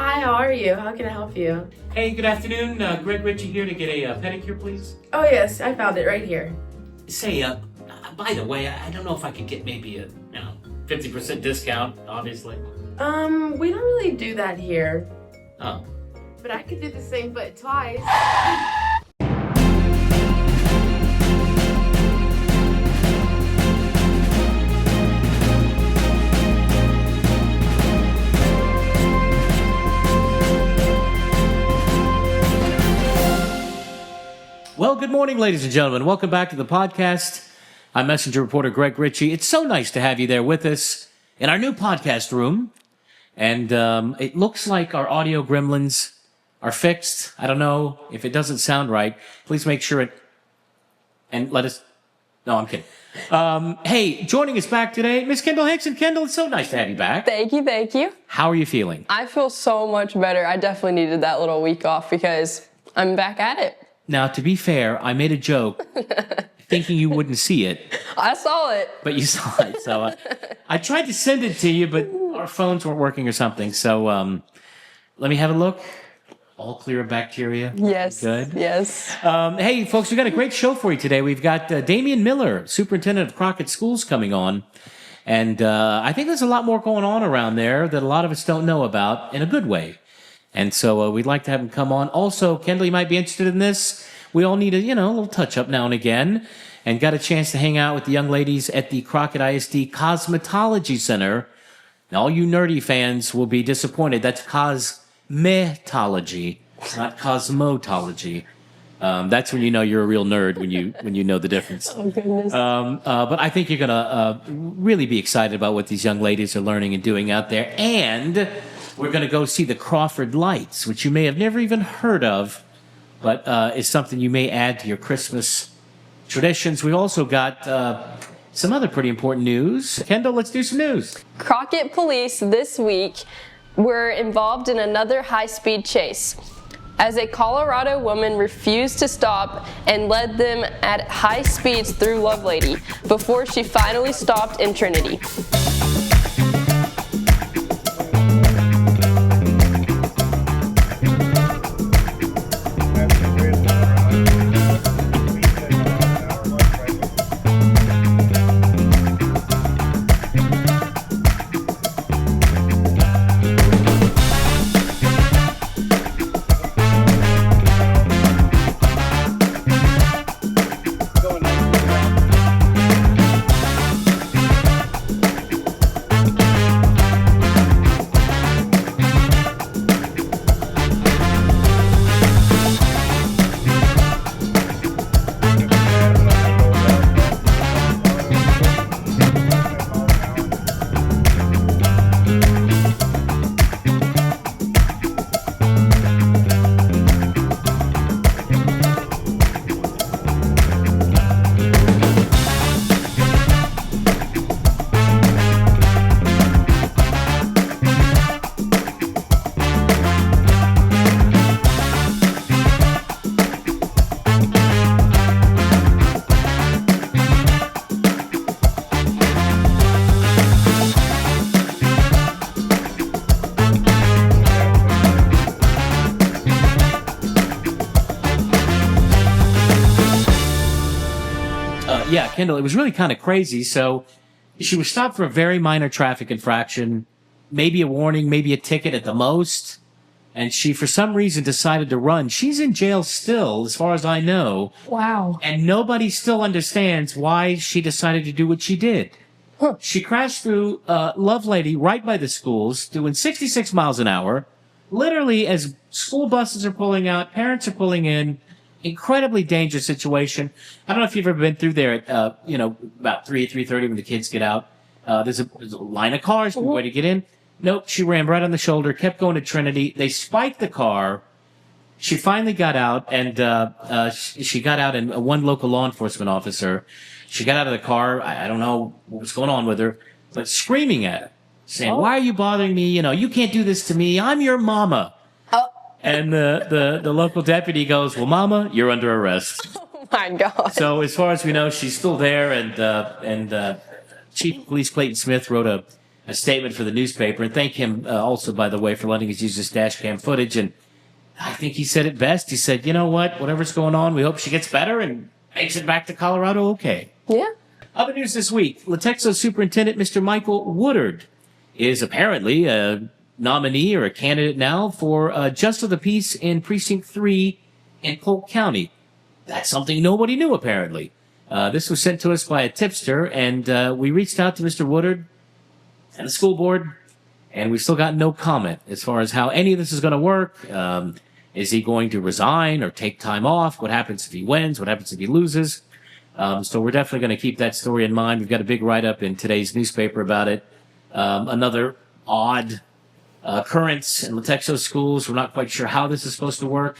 Hi, how are you? How can I help you? Hey, good afternoon. Greg Ritchie here to get a pedicure, please. Oh, yes, I found it right here. Say, by the way, I don't know if I could get maybe a 50% discount, obviously. We don't really do that here. Oh. But I could do the same foot twice. Well, good morning, ladies and gentlemen. Welcome back to the podcast. I'm messenger reporter Greg Ritchie. It's so nice to have you there with us in our new podcast room. And it looks like our audio gremlins are fixed. I don't know if it doesn't sound right. Please make sure it... And let us... No, I'm kidding. Hey, joining us back today, Miss Kendall Hickson. Kendall, it's so nice to have you back. Thank you. How are you feeling? I feel so much better. I definitely needed that little week off because I'm back at it. Now, to be fair, I made a joke thinking you wouldn't see it. I saw it. But you saw it. So I tried to send it to you, but our phones weren't working or something. So let me have a look. All clear of bacteria. Yes. Good. Yes. Hey, folks, we've got a great show for you today. We've got Damenion Miller, Superintendent of Crockett Schools, coming on. And I think there's a lot more going on around there that a lot of us don't know about in a good way. And so we'd like to have him come on. Also, Kendall, you might be interested in this. We all need a little touch-up now and again. And got a chance to hang out with the young ladies at the Crockett ISD Cosmetology Center. Now, all you nerdy fans will be disappointed. That's cosmetology, not cosmotology. That's when you know you're a real nerd, when you know the difference. Oh, goodness. But I think you're going to really be excited about what these young ladies are learning and doing out there. And we're going to go see the Crawford Lights, which you may have never even heard of, but is something you may add to your Christmas traditions. We also got some other pretty important news. Kendall, let's do some news. Crockett police this week were involved in another high-speed chase as a Colorado woman refused to stop and led them at high speeds through Lovelady before she finally stopped in Trinity. Yeah, Kendall, it was really kind of crazy. So she was stopped for a very minor traffic infraction, maybe a warning, maybe a ticket at the most. And she, for some reason, decided to run. She's in jail still, as far as I know. Wow. And nobody still understands why she decided to do what she did. Huh. She crashed through Lovelady right by the schools, doing 66 miles an hour. Literally, as school buses are pulling out, parents are pulling in. Incredibly dangerous situation. I don't know if you've ever been through there at, about 3:30 when the kids get out. There's a line of cars, way to get in. Nope, she ran right on the shoulder, kept going to Trinity. They spiked the car. She finally got out, and she got out, and one local law enforcement officer, she got out of the car. I don't know what was going on with her, but screaming at her, saying, "Why are you bothering me? You can't do this to me. I'm your mama." And the local deputy goes, "Well, Mama, you're under arrest." Oh my God. So as far as we know, she's still there, and Chief of Police Clayton Smith wrote a statement for the newspaper, and thank him also, by the way, for letting us use this dash cam footage. And I think he said it best. He said, you know what, whatever's going on, we hope she gets better and makes it back to Colorado okay. Yeah. Other news this week, Latexo Superintendent Mr. Michael Woodard is apparently a nominee or a candidate now for Justice of the Peace in Precinct 3 in Polk County. That's something nobody knew, apparently. This was sent to us by a tipster, and we reached out to Mr. Woodard and the school board, and we've still got no comment as far as how any of this is going to work. Is he going to resign or take time off? What happens if he wins? What happens if he loses? So we're definitely going to keep that story in mind. We've got a big write-up in today's newspaper about it. Another odd occurrence in Latexo schools. We're not quite sure how this is supposed to work.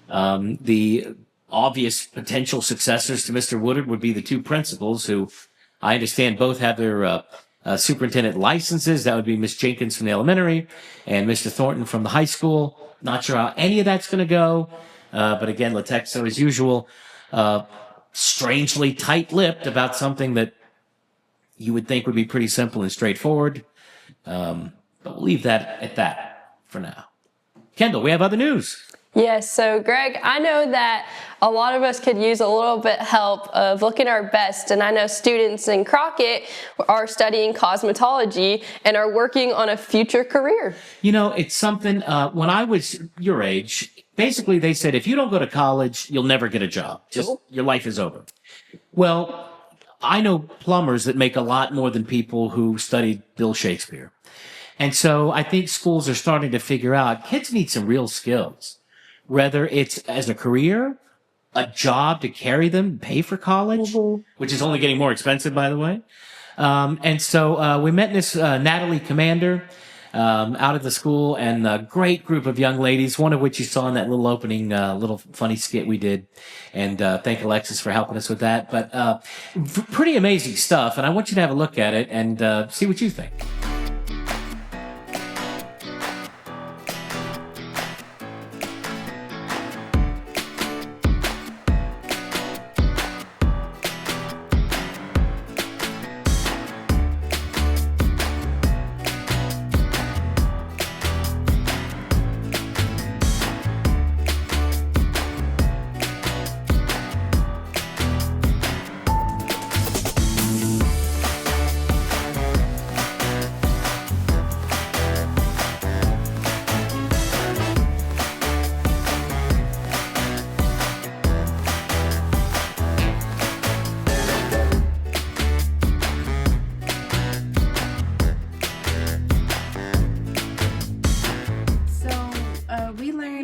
The obvious potential successors to Mr. Woodard would be the two principals, who I understand both have their superintendent licenses. That would be Miss Jenkins from the elementary and Mr. Thornton from the high school. Not sure how any of that's going to go. But again, Latexo, as usual, strangely tight-lipped about something that you would think would be pretty simple and straightforward. But we'll leave that at that for now. Kendall, we have other news. Yes, so Greg, I know that a lot of us could use a little bit help of looking our best, and I know students in Crockett are studying cosmetology and are working on a future career. You know, it's something, when I was your age, basically they said, if you don't go to college, you'll never get a job. Just your life is over. Well, I know plumbers that make a lot more than people who studied Bill Shakespeare. And so I think schools are starting to figure out kids need some real skills. Whether it's as a career, a job to carry them, pay for college, which is only getting more expensive, by the way. And so we met this Natalie Commander out at the school, and a great group of young ladies, one of which you saw in that little opening, little funny skit we did. And thank Alexis for helping us with that. But pretty amazing stuff, and I want you to have a look at it and see what you think.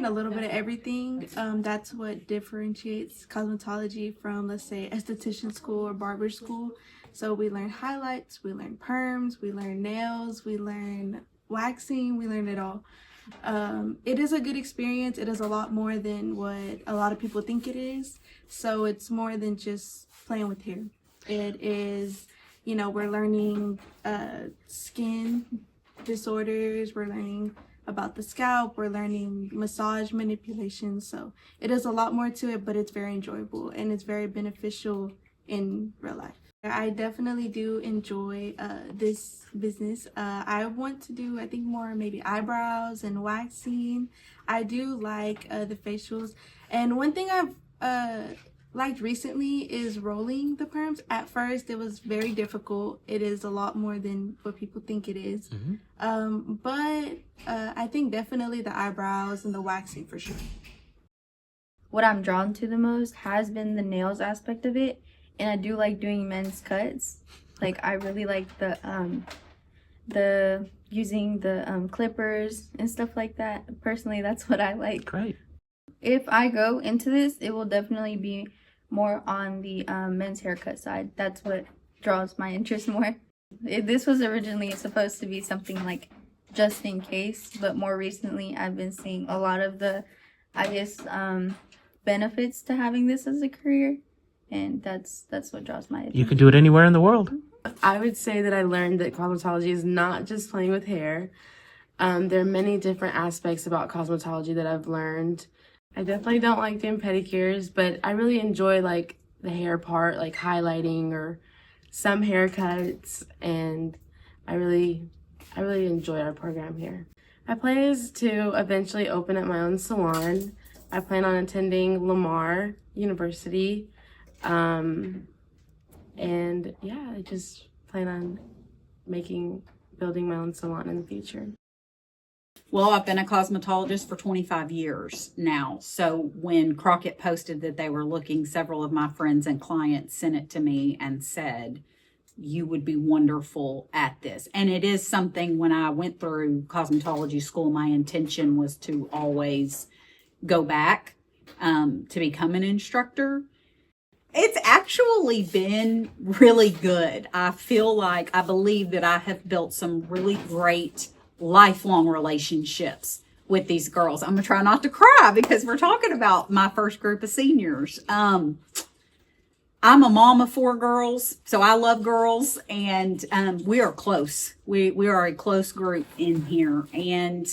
A little bit of everything. That's what differentiates cosmetology from, let's say, esthetician school or barber school. So we learn highlights, we learn perms, we learn nails, we learn waxing, we learn it all. It is a good experience. It is a lot more than what a lot of people think it is. So it's more than just playing with hair. It is, you know, we're learning skin disorders, we're learning about the scalp, we're learning massage manipulation. So it is a lot more to it, but it's very enjoyable and it's very beneficial in real life. I definitely do enjoy this business. I want to do, I think, more maybe eyebrows and waxing. I do like the facials. And one thing I've liked recently is rolling the perms. At first, it was very difficult. It is a lot more than what people think it is. But I think definitely the eyebrows and the waxing for sure. What I'm drawn to the most has been the nails aspect of it, and I do like doing men's cuts. Like, I really like the using the clippers and stuff like that. Personally, that's what I like. Great. If I go into this, it will definitely be more on the men's haircut side. That's what draws my interest more. This was originally supposed to be something like just in case, but more recently I've been seeing a lot of the, I guess, benefits to having this as a career, and that's what draws my attention. You can do it anywhere in the world. I would say that I learned that cosmetology is not just playing with hair. There are many different aspects about cosmetology that I've learned. I definitely don't like doing pedicures, but I really enjoy like the hair part, like highlighting or some haircuts. And I really enjoy our program here. My plan is to eventually open up my own salon. I plan on attending Lamar University. And yeah, I just plan on building my own salon in the future. Well, I've been a cosmetologist for 25 years now. So when Crockett posted that they were looking, several of my friends and clients sent it to me and said, you would be wonderful at this. And it is something, when I went through cosmetology school, my intention was to always go back to become an instructor. It's actually been really good. I believe that I have built some really great lifelong relationships with these girls. I'm gonna try not to cry because we're talking about my first group of seniors. I'm a mom of 4 girls, so I love girls, and we are close. We are a close group in here, and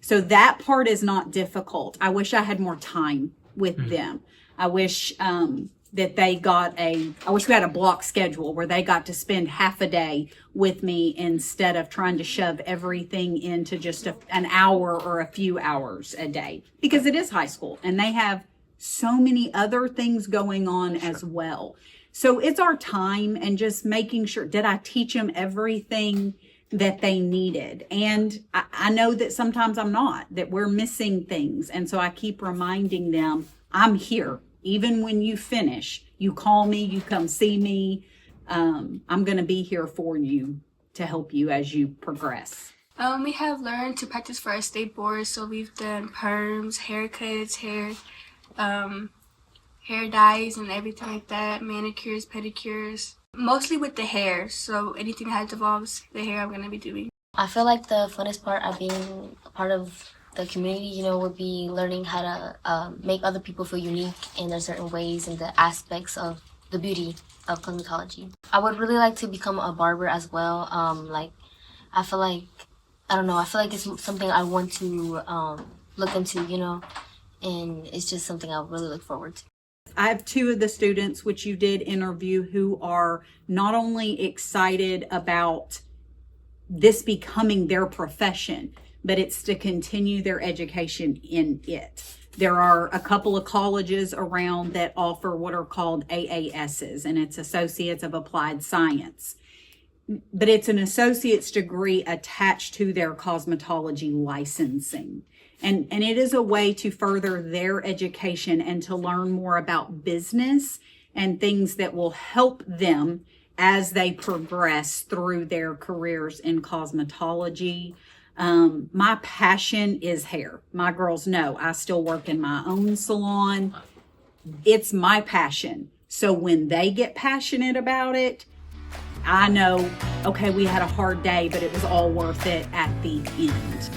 so that part is not difficult. I wish I had more time with them. I wish that I wish we had a block schedule where they got to spend half a day with me instead of trying to shove everything into just an hour or a few hours a day, because it is high school and they have so many other things going on as well. So it's our time and just making sure, did I teach them everything that they needed? And I know that sometimes I'm not, that we're missing things. And so I keep reminding them, I'm here. Even when you finish, you call me, you come see me. I'm going to be here for you to help you as you progress. We have learned to practice for our state boards, so we've done perms, haircuts, hair dyes and everything like that, manicures, pedicures, mostly with the hair, so anything that involves the hair I'm going to be doing. I feel like the funnest part of being a part of the community, would be learning how to make other people feel unique in their certain ways and the aspects of the beauty of cosmetology. I would really like to become a barber as well. I feel like it's something I want to look into, and it's just something I really look forward to. I have 2 of the students, which you did interview, who are not only excited about this becoming their profession, but it's to continue their education in it. There are a couple of colleges around that offer what are called AASs, and it's Associates of Applied Science. But it's an associate's degree attached to their cosmetology licensing. And it is a way to further their education and to learn more about business and things that will help them as they progress through their careers in cosmetology. My passion is hair. My girls know I still work in my own salon. It's my passion. So when they get passionate about it, I know, okay, we had a hard day, but it was all worth it at the end.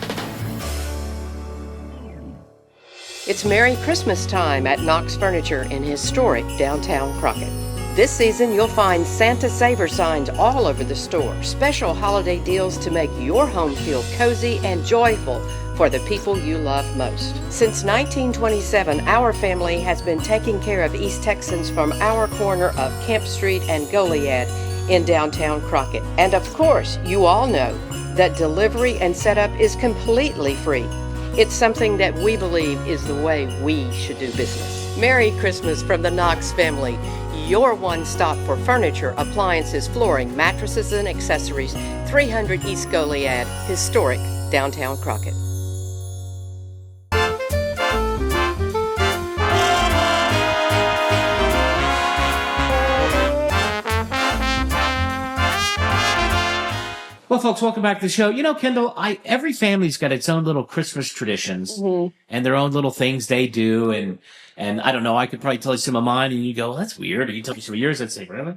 It's Merry Christmas time at Knox Furniture in historic downtown Crockett. This season, you'll find Santa Saver signs all over the store. Special holiday deals to make your home feel cozy and joyful for the people you love most. Since 1927, our family has been taking care of East Texans from our corner of Kemp Street and Goliad in downtown Crockett. And of course, you all know that delivery and setup is completely free. It's something that we believe is the way we should do business. Merry Christmas from the Knox family. Your one stop for furniture, appliances, flooring, mattresses, and accessories. 300 East Goliad, historic downtown Crockett. Well, folks, welcome back to the show. Kendall, every family's got its own little Christmas traditions and their own little things they do. And I don't know, I could probably tell you some of mine and you go, well, that's weird. Or you tell me some of yours, I'd say, really?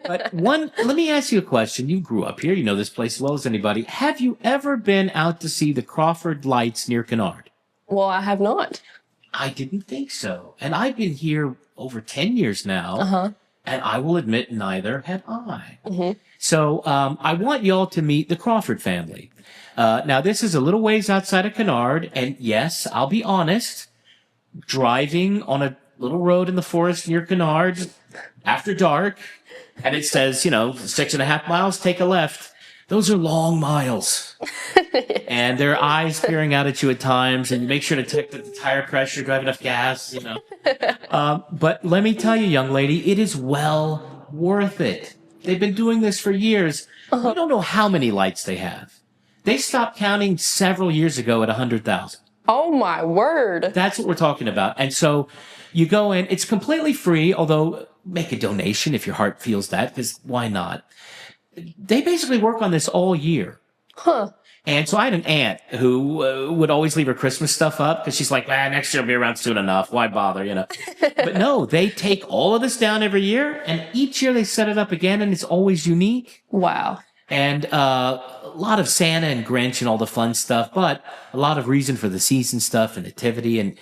But let me ask you a question. You grew up here. You know this place as well as anybody. Have you ever been out to see the Crawford Lights near Kennard? Well, I have not. I didn't think so. And I've been here over 10 years now. And I will admit neither have I. So I want y'all to meet the Crawford family. Now, this is a little ways outside of Kennard. And yes, I'll be honest, driving on a little road in the forest near Kennard after dark, and it says, 6.5 miles, take a left. those are long miles. And there are eyes peering out at you at times, and you make sure to check that the tire pressure, do I have enough gas, you know. But let me tell you, young lady, it is well worth it. They've been doing this for years. You don't know how many lights they have. They stopped counting several years ago at 100,000. Oh my word. That's what we're talking about. And so you go in, it's completely free, although make a donation if your heart feels that, because why not? They basically work on this all year. Huh. And so I had an aunt who would always leave her Christmas stuff up because she's like, next year will be around soon enough. Why bother, you know? But no, they take all of this down every year, and each year they set it up again, and it's always unique. Wow. And a lot of Santa and Grinch and all the fun stuff, but a lot of reason for the season stuff and nativity, and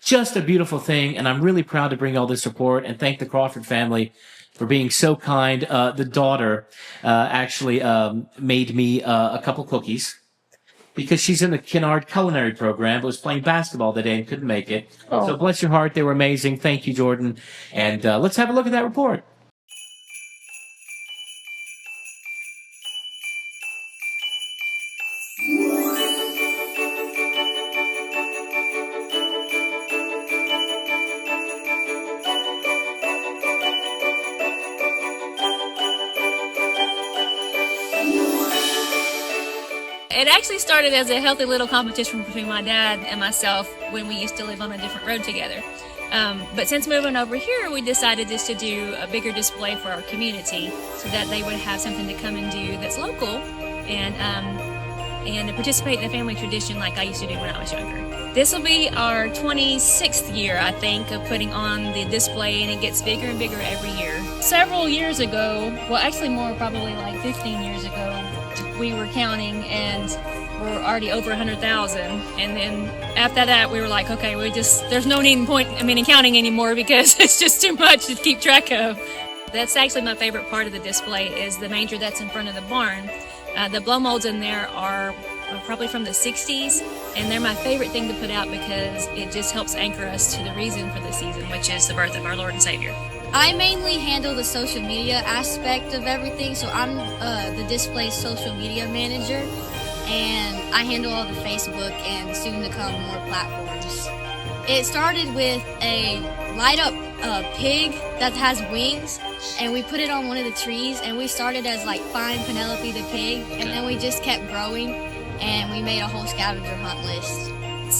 just a beautiful thing. And I'm really proud to bring all this support and thank the Crawford family for being so kind. The daughter actually made me a couple cookies because she's in the Kennard culinary program, but was playing basketball that day and couldn't make it. Oh. So bless your heart, they were amazing. Thank you, Jordan. And let's have a look at that report. It actually started as a healthy little competition between my dad and myself when we used to live on a different road together. But since moving over here, we decided just to do a bigger display for our community so that they would have something to come and do that's local and to participate in a family tradition like I used to do when I was younger. This will be our 26th year, I think, of putting on the display, and it gets bigger and bigger every year. Several years ago, well actually more, probably like 15 years ago, we were counting and we're already over 100,000. And then after that, we were like, okay, there's no need in counting anymore because it's just too much to keep track of. That's actually my favorite part of the display is the manger that's in front of the barn. The blow molds in there are probably from the 60s, and they're my favorite thing to put out because it just helps anchor us to the reason for the season, which is the birth of our Lord and Savior. I mainly handle the social media aspect of everything, so I'm the display's social media manager, and I handle all the Facebook and soon to come more platforms. It started with a light up pig that has wings, and we put it on one of the trees, and we started as like Find Penelope the pig, and then we just kept growing, and we made a whole scavenger hunt list.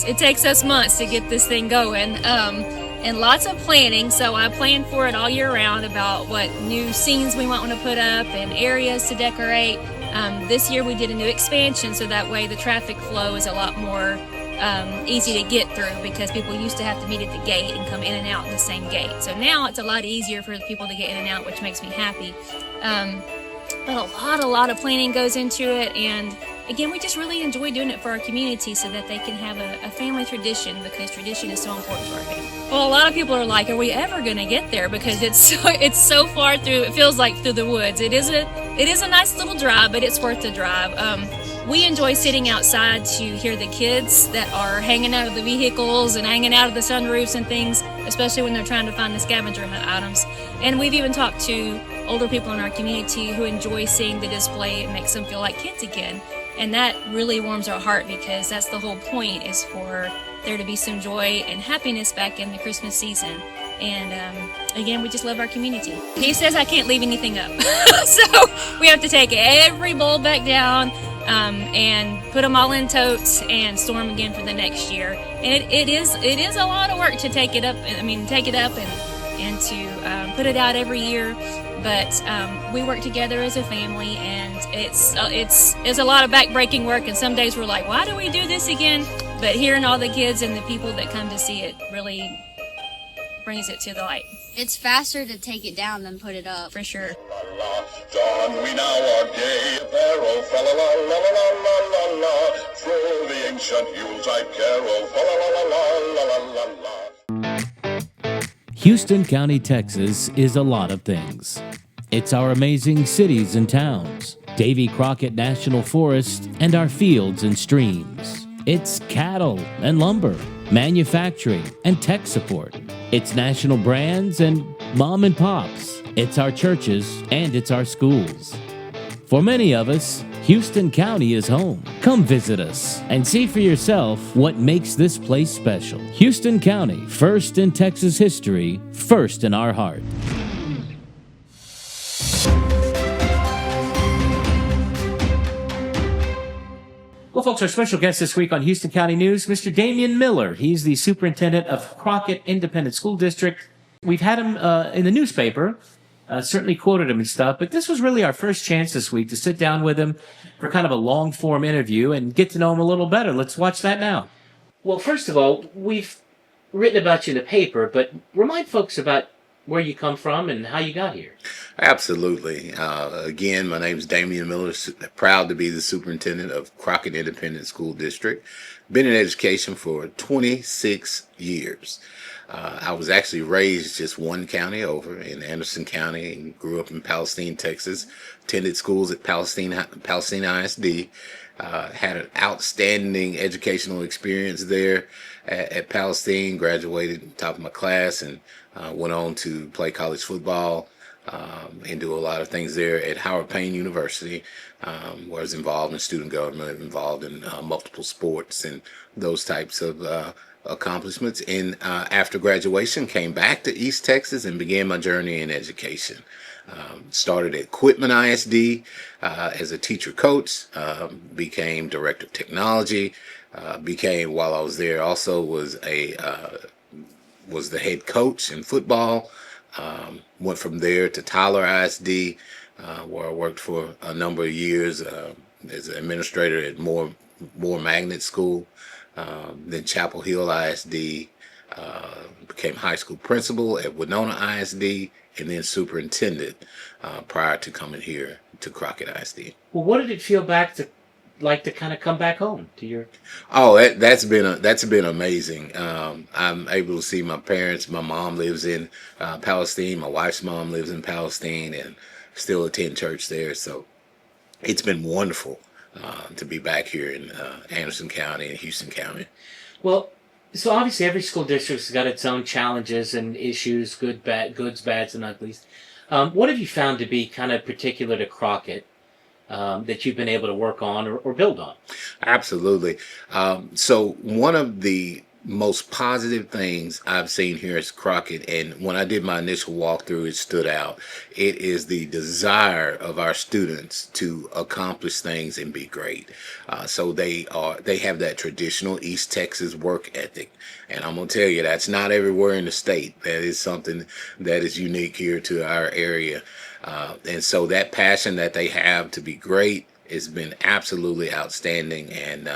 It takes us months to get this thing going. And lots of planning, so I plan for it all year round about what new scenes we want to put up and areas to decorate. This year we did a new expansion, so that way the traffic flow is a lot more easy to get through because people used to have to meet at the gate and come in and out in the same gate. So now it's a lot easier for people to get in and out, which makes me happy. But a lot of planning goes into it, and again, we just really enjoy doing it for our community so that they can have a family tradition, because tradition is so important to our family. Well, a lot of people are like, are we ever going to get there? Because it's so far through, it feels like through the woods. It is a nice little drive, but it's worth the drive. We enjoy sitting outside to hear the kids that are hanging out of the vehicles and hanging out of the sunroofs and things, especially when they're trying to find the scavenger hunt items. And we've even talked to older people in our community who enjoy seeing the display. It makes them feel like kids again. And that really warms our heart, because that's the whole point, is for there to be some joy and happiness back in the Christmas season. And again, we just love our community. He says I can't leave anything up. So we have to take every bowl back down and put them all in totes and store them again for the next year. And it is a lot of work to take it up. And to put it out every year. But we work together as a family, and it's a lot of back-breaking work, and some days we're like, why do we do this again? But hearing all the kids and the people that come to see it really brings it to the light. It's faster to take it down than put it up. For sure. Don we now our gay apparel, fa la la la la la la la, throw the ancient Yuletide carol, fa la la la la la la la. Houston County, Texas is a lot of things. It's our amazing cities and towns, Davy Crockett National Forest, and our fields and streams. It's cattle and lumber, manufacturing and tech support. It's national brands and mom and pops. It's our churches and it's our schools. For many of us, Houston County is home. Come visit us and see for yourself what makes this place special. Houston County, first in Texas history, first in our heart. Well, folks, our special guest this week on Houston County News, Mr. Damenion Miller. He's the superintendent of Crockett Independent School District. We've had him in the newspaper, certainly quoted him and stuff, but this was really our first chance this week to sit down with him for kind of a long-form interview and get to know him a little better. Let's watch that now. Well, first of all, we've written about you in the paper, but remind folks about where you come from and how you got here. Absolutely. Again, my name is Damenion Miller. Proud to be the superintendent of Crockett Independent School District. Been in education for 26 years. I was actually raised just one county over in Anderson County and grew up in Palestine, Texas. Attended schools at Palestine ISD. Had an outstanding educational experience there at Palestine. Graduated top of my class and went on to play college football and do a lot of things there at Howard Payne University, where I was involved in student government, involved in multiple sports and those types of accomplishments. And after graduation, came back to East Texas and began my journey in education. Started at Quitman ISD as a teacher coach, became director of technology, while I was there also was the head coach in football. Went from there to Tyler ISD, where I worked for a number of years as an administrator at Moore Magnet School. Then Chapel Hill ISD, became high school principal at Winona ISD, and then superintendent prior to coming here to Crockett ISD. Well, what did it feel like to kind of come back home to your? Oh, that's been amazing. I'm able to see my parents. My mom lives in Palestine. My wife's mom lives in Palestine, and still attend church there. So it's been wonderful to be back here in Anderson County and Houston County. Well, so obviously every school district's got its own challenges and issues, goods, bads, and uglies. What have you found to be kind of particular to Crockett that you've been able to work on or build on? Absolutely. So one of the most positive things I've seen here at Crockett, and when I did my initial walkthrough, it stood out. It is the desire of our students to accomplish things and be great. So they have that traditional East Texas work ethic. And I'm going to tell you, that's not everywhere in the state. That is something that is unique here to our area. And so that passion that they have to be great has been absolutely outstanding, and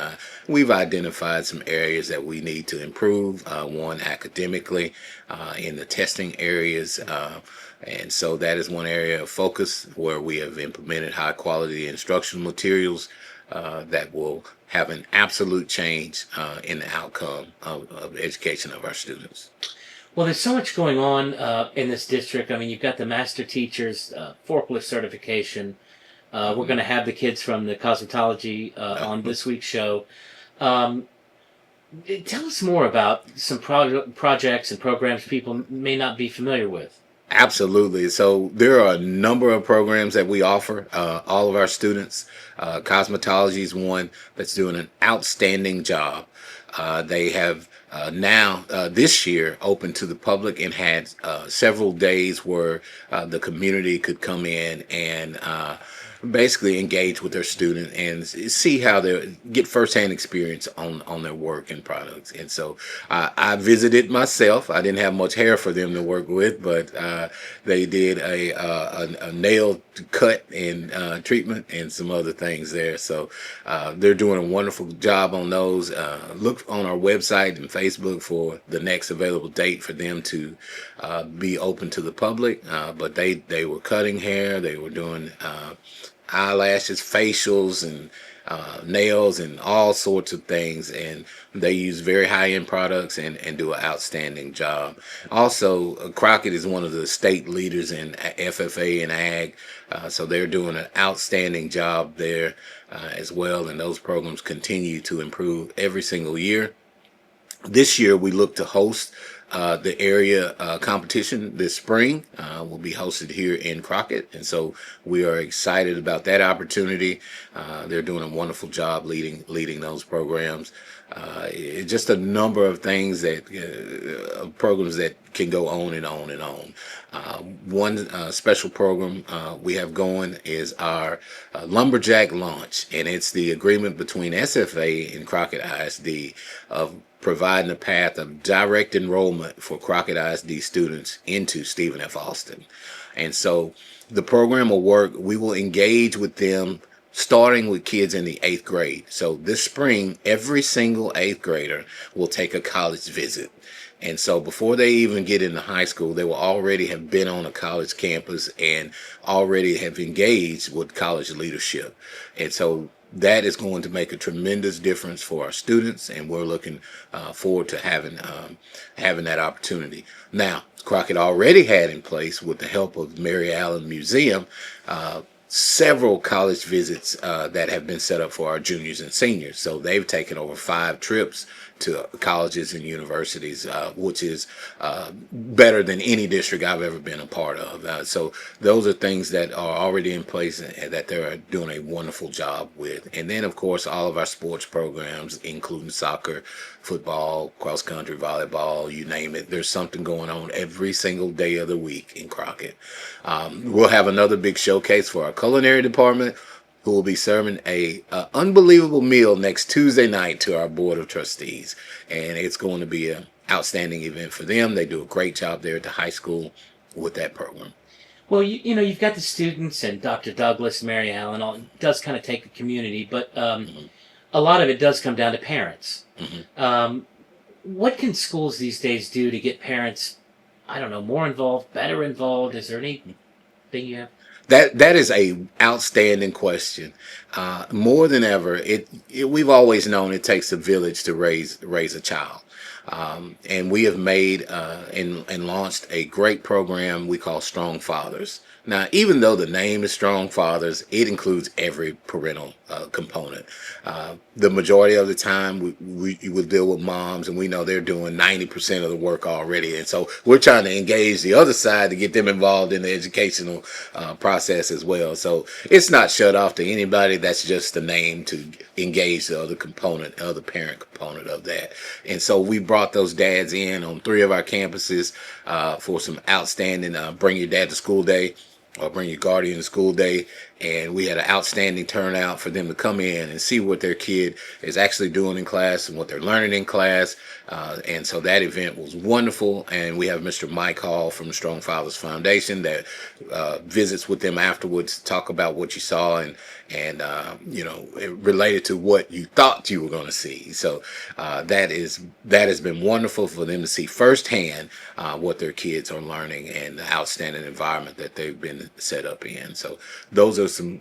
we've identified some areas that we need to improve. One, academically, in the testing areas, and so that is one area of focus where we have implemented high quality instructional materials that will have an absolute change in the outcome of education of our students. Well, there's so much going on in this district. I mean, you've got the master teachers, forklift certification. We're going to have the kids from the cosmetology on this week's show. Tell us more about some projects and programs people may not be familiar with. Absolutely. So there are a number of programs that we offer all of our students. Cosmetology is one that's doing an outstanding job. They have now this year open to the public and had several days where the community could come in and basically engage with their student and see how they get firsthand experience on their work and products. And so I visited myself. I didn't have much hair for them to work with, but they did a nail cut and treatment and some other things there. So they're doing a wonderful job on those. Look on our website and Facebook for the next available date for them to be open to the public. But they were cutting hair. They were doing eyelashes, facials, and nails, and all sorts of things. And they use very high-end products and do an outstanding job. Also, Crockett is one of the state leaders in FFA and Ag, so they're doing an outstanding job there as well. And those programs continue to improve every single year. This year, we look to host the area competition this spring. Will be hosted here in Crockett, and so we are excited about that opportunity. They're doing a wonderful job leading those programs. Just a number of things that programs that can go on and on and on. One special program we have going is our lumberjack launch, and it's the agreement between SFA and Crockett ISD of providing a path of direct enrollment for Crockett ISD students into Stephen F. Austin. And so the program will work. We will engage with them starting with kids in the 8th grade. So this spring, every single 8th grader will take a college visit. And so before they even get into high school, they will already have been on a college campus and already have engaged with college leadership. And so that is going to make a tremendous difference for our students, and we're looking forward to having that opportunity. Now, Crockett already had in place, with the help of Mary Allen Museum, several college visits that have been set up for our juniors and seniors. So they've taken over 5 trips to colleges and universities, which is better than any district I've ever been a part of. So those are things that are already in place and that they're doing a wonderful job with. And then, of course, all of our sports programs, including soccer, football, cross country, volleyball, you name it. There's something going on every single day of the week in Crockett. We'll have another big showcase for our culinary department, who will be serving a unbelievable meal next Tuesday night to our Board of Trustees. And it's going to be an outstanding event for them. They do a great job there at the high school with that program. Well, you know, you've got the students and Dr. Douglas, Mary Allen, all, it does kind of take a community, but a lot of it does come down to parents. What can schools these days do to get parents, I don't know, more involved, better involved? Is there anything you have? That is a outstanding question. More than ever, we've always known it takes a village to raise a child. And we have made and launched a great program we call Strong Fathers. Now, even though the name is Strong Fathers, it includes every parental component. The majority of the time, we will deal with moms, and we know they're doing 90% of the work already. And so we're trying to engage the other side to get them involved in the educational process as well. So it's not shut off to anybody. That's just the name to engage the other component, other parent component of that. And so we brought those dads in on 3 of our campuses for some outstanding Bring Your Dad to School Day or Bring Your Guardian to School Day. And we had an outstanding turnout for them to come in and see what their kid is actually doing in class and what they're learning in class. And so that event was wonderful. And we have Mr. Mike Hall from the Strong Fathers Foundation that visits with them afterwards to talk about what you saw and related to what you thought you were going to see. So that has been wonderful for them to see firsthand what their kids are learning and the outstanding environment that they've been set up in. So those are some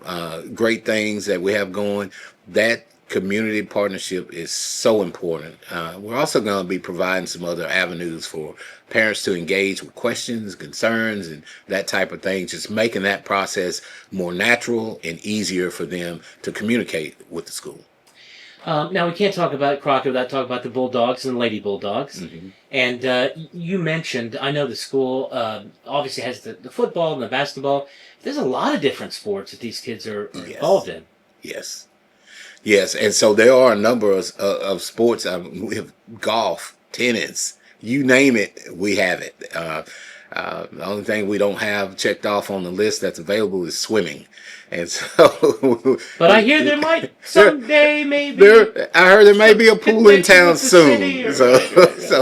great things that we have going. That community partnership is so important. We're also going to be providing some other avenues for parents to engage with questions, concerns, and that type of thing, just making that process more natural and easier for them to communicate with the school. Now, we can't talk about Crockett without talking about the Bulldogs and the Lady Bulldogs. Mm-hmm. And you mentioned, I know the school obviously has the football and the basketball. There's a lot of different sports that these kids are involved in. Yes. Yes, and so there are a number of sports. We have golf, tennis, you name it, we have it. The only thing we don't have checked off on the list that's available is swimming. And so, but I hear there might someday maybe. I heard there may be a pool in town soon, so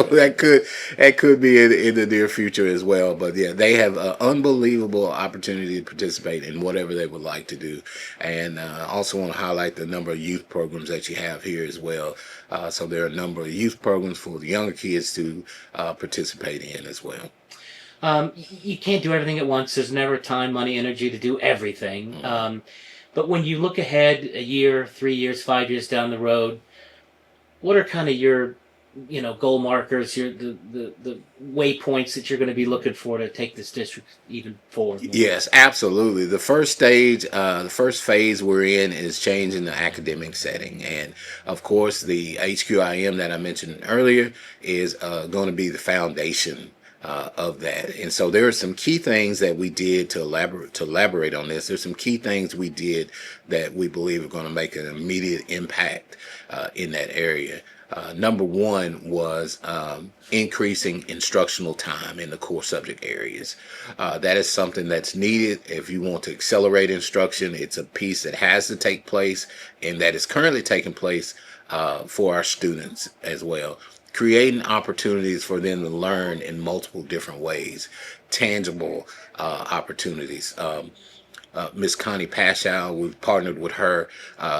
that could be in the near future as well. But yeah, they have an unbelievable opportunity to participate in whatever they would like to do, and also want to highlight the number of youth programs that you have here as well. So there are a number of youth programs for the younger kids to participate in as well. You can't do everything at once. There's never time, money, energy to do everything. But when you look ahead a year, 3 years, 5 years down the road, what are kind of your goal markers, the waypoints that you're going to be looking for to take this district even forward? Yes, absolutely. The first stage, the first phase we're in is changing the academic setting. And of course, the HQIM that I mentioned earlier is going to be the foundation of that. And so there are some key things that we did to elaborate on this. There's some key things we did that we believe are going to make an immediate impact in that area. Number one was increasing instructional time in the core subject areas. That is something that's needed if you want to accelerate instruction. It's a piece that has to take place and that is currently taking place for our students as well. Creating opportunities for them to learn in multiple different ways, tangible opportunities. Miss Connie Paschow, we've partnered with her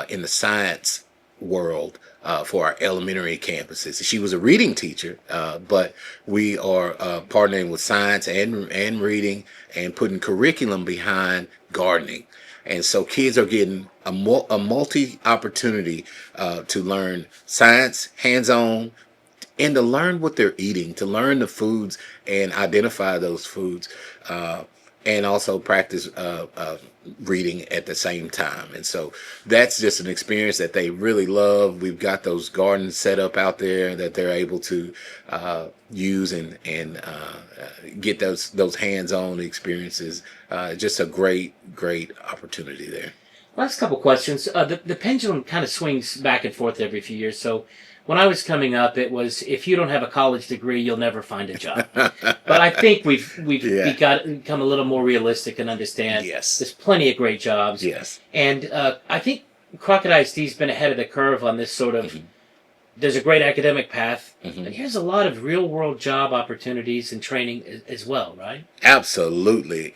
in the science world for our elementary campuses. She was a reading teacher, but we are partnering with science and reading and putting curriculum behind gardening. And so kids are getting a multi opportunity to learn science, hands-on, and to learn what they're eating, to learn the foods and identify those foods, and also practice reading at the same time. And so that's just an experience that they really love. We've got those gardens set up out there that they're able to use and get those hands-on experiences. Just a great opportunity there. Last couple questions. The pendulum kind of swings back and forth every few years. So when I was coming up, it was, if you don't have a college degree, you'll never find a job. But I think we've got to become a little more realistic and understand there's plenty of great jobs. Yes. And I think Crockett ISD's been ahead of the curve on this sort of, there's a great academic path, but here's a lot of real-world job opportunities and training as well, right? Absolutely.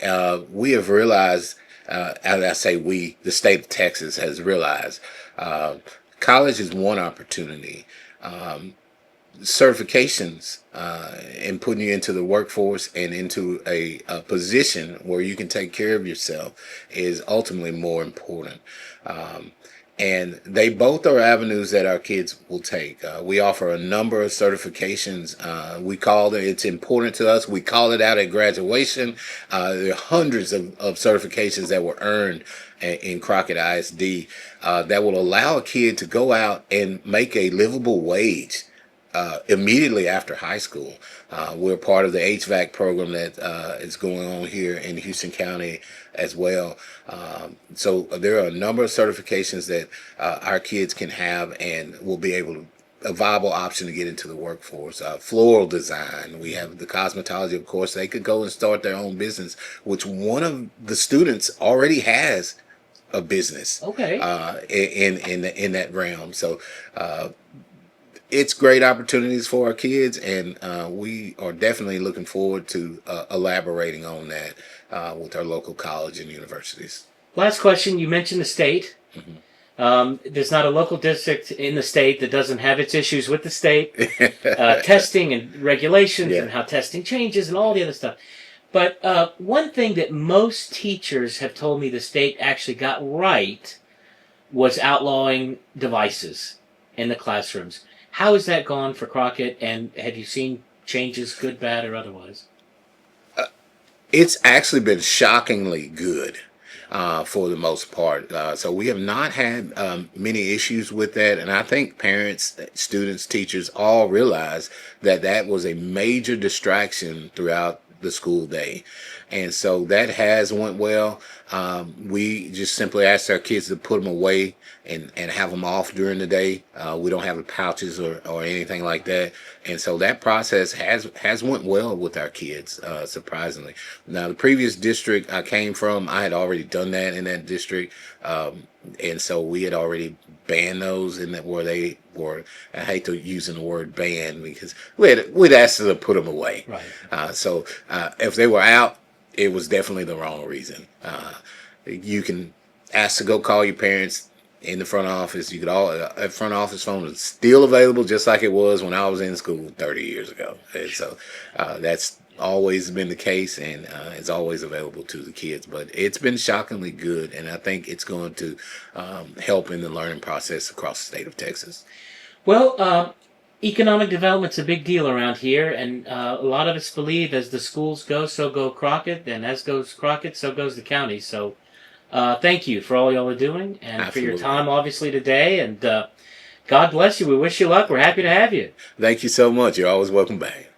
We have realized, as I say we, the state of Texas has realized, college is one opportunity. Certifications and putting you into the workforce and into a position where you can take care of yourself is ultimately more important. And they both are avenues that our kids will take. We offer a number of certifications. We call it, it's important to us. We call it out at graduation. There are hundreds of certifications that were earned in Crockett ISD that will allow a kid to go out and make a livable wage immediately after high school. We're part of the HVAC program that is going on here in Houston County as well. So there are a number of certifications that our kids can have and will be able to, a viable option to get into the workforce. Floral design, we have the cosmetology, of course. They could go and start their own business, which one of the students already has a business. Okay. In that realm. So it's great opportunities for our kids, and we are definitely looking forward to elaborating on that with our local college and universities. Last question, you mentioned the state. There's not a local district in the state that doesn't have its issues with the state. Testing and regulations and how testing changes and all the other stuff. But one thing that most teachers have told me the state actually got right was outlawing devices in the classrooms. How has that gone for Crockett, and have you seen changes, good, bad, or otherwise? It's actually been shockingly good for the most part. So we have not had many issues with that, and I think parents, students, teachers all realize that that was a major distraction throughout the school day. And so that has went well. We just simply asked our kids to put them away and have them off during the day. We don't have pouches or anything like that. And so that process has went well with our kids, surprisingly. Now, the previous district I came from, I had already done that in that district. And so we had already banned those in that where they were, I hate to using the word ban because we'd asked them to put them away. Right. So if they were out, it was definitely the wrong reason. You can ask to go call your parents in the front office. You could a front office phone is still available just like it was when I was in school 30 years ago. And so that's always been the case, and it's always available to the kids. But it's been shockingly good, and I think it's going to help in the learning process across the state of Texas. Well, economic development's a big deal around here, and a lot of us believe as the schools go, so go Crockett, and as goes Crockett, so goes the county. So thank you for all y'all are doing, and Absolutely. for your time, obviously, today, and God bless you. We wish you luck. We're happy to have you. Thank you so much. You're always welcome back.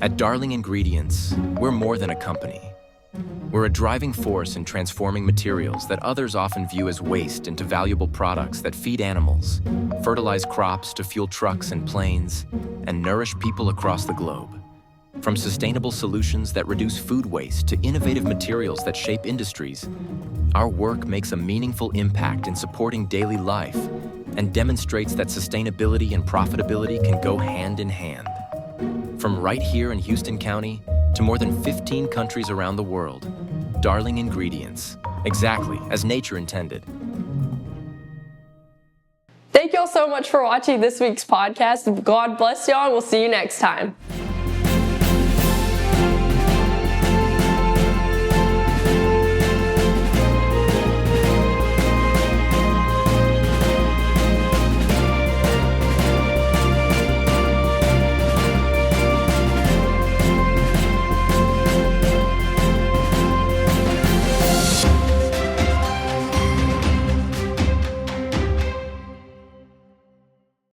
At Darling Ingredients, we're more than a company. We're a driving force in transforming materials that others often view as waste into valuable products that feed animals, fertilize crops to fuel trucks and planes, and nourish people across the globe. From sustainable solutions that reduce food waste to innovative materials that shape industries, our work makes a meaningful impact in supporting daily life and demonstrates that sustainability and profitability can go hand in hand. From right here in Houston County to more than 15 countries around the world, Darling Ingredients, exactly as nature intended. Thank y'all so much for watching this week's podcast. God bless y'all, and we'll see you next time.